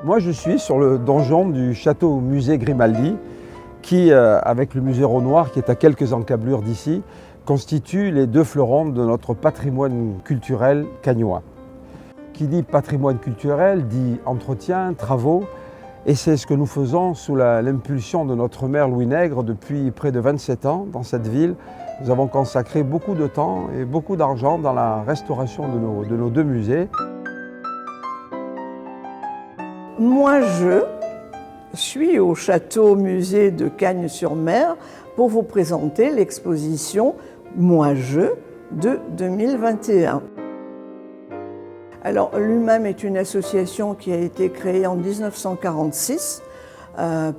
Moi, je suis sur le donjon du château-musée Grimaldi, qui, avec le musée Renoir, qui est à quelques encablures d'ici, constitue les deux fleurons de notre patrimoine culturel cagnois. Qui dit patrimoine culturel dit entretien, travaux, et c'est ce que nous faisons sous l'impulsion de notre maire Louis Nègre depuis près de 27 ans dans cette ville. Nous avons consacré beaucoup de temps et beaucoup d'argent dans la restauration de nos deux musées. Moi, je suis au château-musée de Cagnes-sur-Mer pour vous présenter l'exposition Moi, je de 2021. Alors, l'UMAM est une association qui a été créée en 1946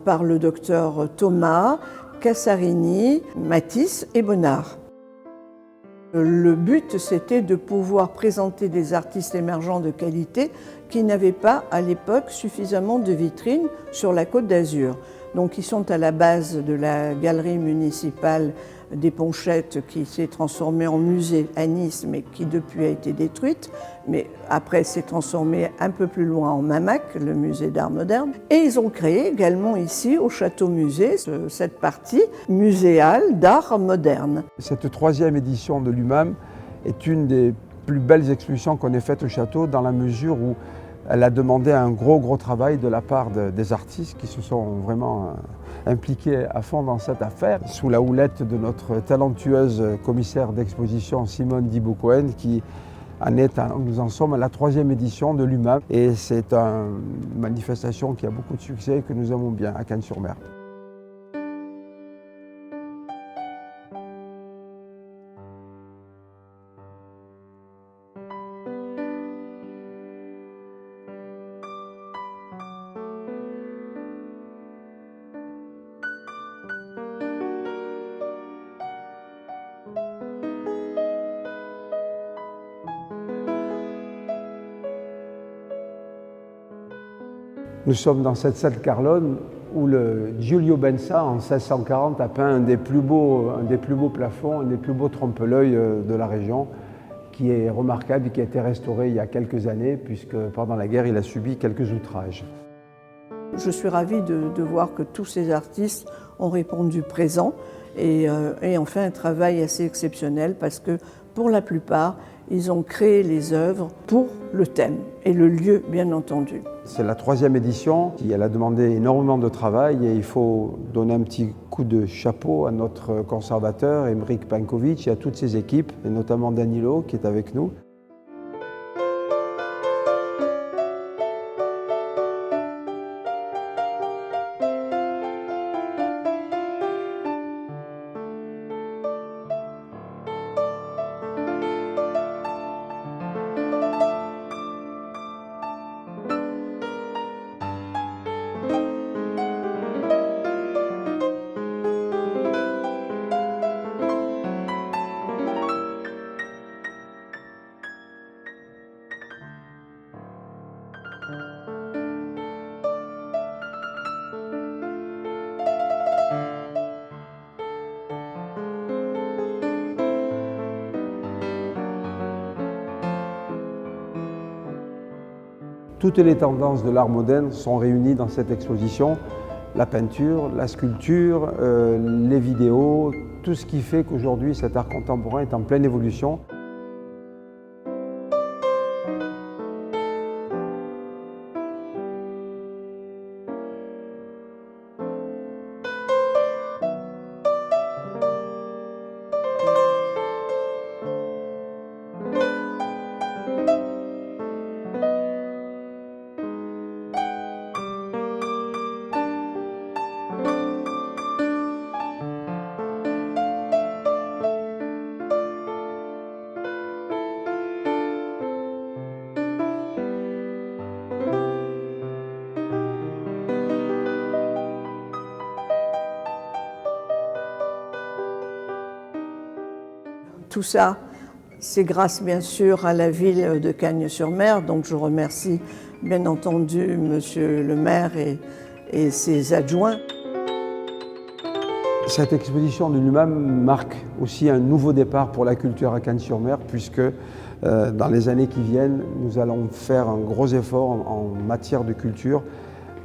par le docteur Thomas, Cassarini, Matisse et Bonnard. Le but, c'était de pouvoir présenter des artistes émergents de qualité qui n'avaient pas, à l'époque, suffisamment de vitrines sur la Côte d'Azur. Donc, ils sont à la base de la galerie municipale des Ponchettes qui s'est transformée en musée à Nice, mais qui depuis a été détruite. Mais après, s'est transformée un peu plus loin en Mamac, le musée d'art moderne. Et ils ont créé également ici, au château-musée, cette partie muséale d'art moderne. Cette troisième édition de l'UMAM est une des plus belles expositions qu'on ait faites au château, dans la mesure où elle a demandé un gros travail de la part des artistes qui se sont vraiment impliqués à fond dans cette affaire, sous la houlette de notre talentueuse commissaire d'exposition Simone Dibou-Cohen, qui nous en sommes à la troisième édition de l'UMAM. Et c'est une manifestation qui a beaucoup de succès et que nous aimons bien à Cagnes-sur-Mer. Nous sommes dans cette salle Carlone où le Giulio Bensa, en 1640, a peint un des plus beaux plafonds, un des plus beaux trompe-l'œil de la région, qui est remarquable et qui a été restauré il y a quelques années, puisque pendant la guerre, il a subi quelques outrages. Je suis ravie de voir que tous ces artistes ont répondu présent et ont fait un travail assez exceptionnel parce que, pour la plupart, ils ont créé les œuvres pour le thème et le lieu, bien entendu. C'est la troisième édition, elle a demandé énormément de travail et il faut donner un petit coup de chapeau à notre conservateur, Emeric Pankovic, et à toutes ses équipes, et notamment Danilo qui est avec nous. Toutes les tendances de l'art moderne sont réunies dans cette exposition. La peinture, la sculpture, les vidéos, tout ce qui fait qu'aujourd'hui cet art contemporain est en pleine évolution. Tout ça, c'est grâce bien sûr à la ville de Cagnes-sur-Mer, donc je remercie bien entendu Monsieur le maire et ses adjoints. Cette exposition de l'UMAM marque aussi un nouveau départ pour la culture à Cagnes-sur-Mer, puisque Dans les années qui viennent, nous allons faire un gros effort en matière de culture,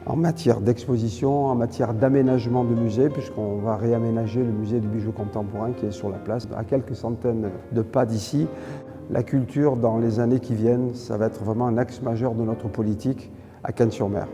en matière d'exposition, en matière d'aménagement de musée, puisqu'on va réaménager le musée du bijou contemporain qui est sur la place, à quelques centaines de pas d'ici. La culture, dans les années qui viennent, ça va être vraiment un axe majeur de notre politique à Cannes-sur-Mer.